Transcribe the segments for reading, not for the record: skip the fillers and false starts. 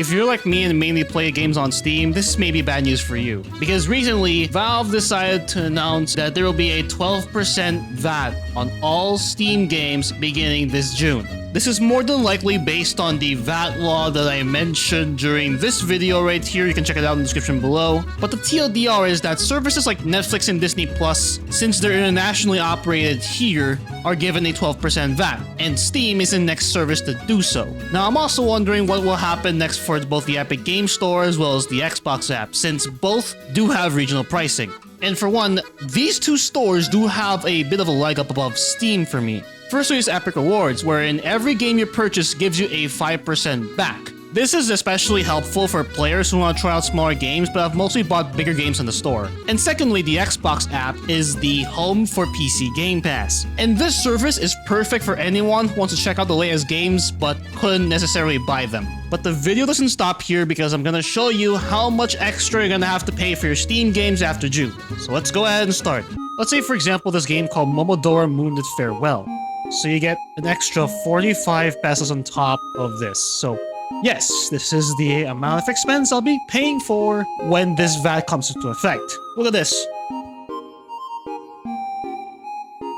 If you're like me and mainly play games on Steam, this may be bad news for you. Because recently, Valve decided to announce that there will be a 12% VAT on all Steam games beginning this June. This is more than likely based on the VAT law that I mentioned during this video right here. You can check it out in the description below. But the TLDR is that services like Netflix and Disney Plus, since they're internationally operated here, are given a 12% VAT, and Steam is the next service to do so. Now, I'm also wondering what will happen next for both the Epic Game Store as well as the Xbox app, since both do have regional pricing. And for one, these two stores do have a bit of a leg up above Steam for me. Firstly is Epic Rewards, wherein every game you purchase gives you a 5% back. This is especially helpful for players who want to try out smaller games but have mostly bought bigger games in the store. And secondly, the Xbox app is the home for PC Game Pass. And this service is perfect for anyone who wants to check out the latest games but couldn't necessarily buy them. But the video doesn't stop here because I'm gonna show you how much extra you're gonna have to pay for your Steam games after June. So let's go ahead and start. Let's say for example this game called Momodora Moonlit Farewell. So you get an extra 45 pesos on top of this. So yes, this is the amount of expense I'll be paying for when this VAT comes into effect. Look at this.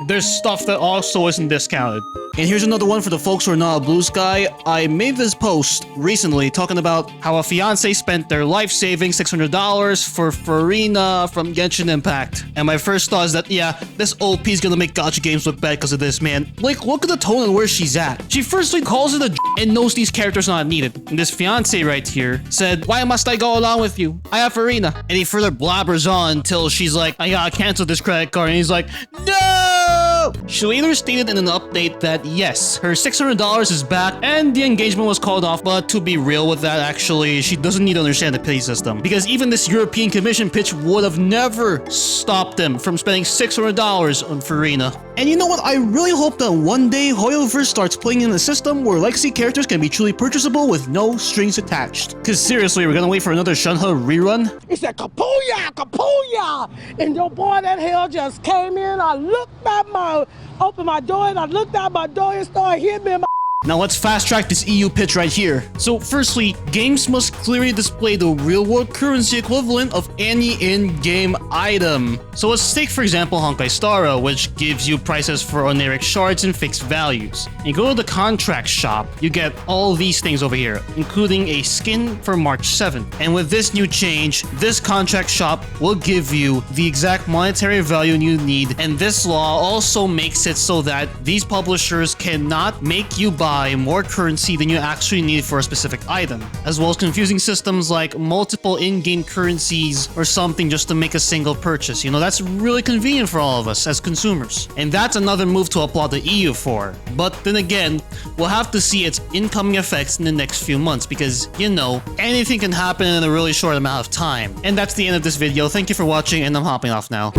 There's stuff that also isn't discounted. And here's another one for the folks who are not a Blue Sky. I made this post recently talking about how a fiance spent their life savings $600 for Farina from Genshin Impact. And my first thought is that, yeah, this OP is gonna make gacha games look bad because of this, man. Like, look at the tone and where she's at. She firstly calls it a and knows these characters are not needed. And this fiance right here said, "Why must I go along with you? I have Farina." And he further blabbers on until she's like, "I gotta cancel this credit card." And he's like, "No!" She later stated in an update that yes, her $600 is back and the engagement was called off, but to be real with that, actually, she doesn't need to understand the pay system because even this European Commission pitch would have never stopped them from spending $600 on Farina. And you know what? I really hope that one day Hoyoverse starts playing in a system where legacy characters can be truly purchasable with no strings attached. Cause seriously, we're gonna wait for another Shunha rerun? He said, "Kapuya, kapuya!" And your boy that hell just came in. I looked at opened my door and I looked out my door and started hitting me in my. Now let's fast track this EU pitch right here. So firstly, games must clearly display the real world currency equivalent of any in-game item. So let's take for example Honkai Star Rail, which gives you prices for oneric shards and fixed values. You go to the contract shop, you get all these things over here, including a skin for March 7th. And with this new change, this contract shop will give you the exact monetary value you need, and this law also makes it so that these publishers cannot make you buy more currency than you actually need for a specific item, as well as confusing systems like multiple in-game currencies or something just to make a single purchase. You know, that's really convenient for all of us as consumers. And that's another move to applaud the EU for. But then again, we'll have to see its incoming effects in the next few months because, you know, anything can happen in a really short amount of time. And that's the end of this video. Thank you for watching and I'm hopping off now.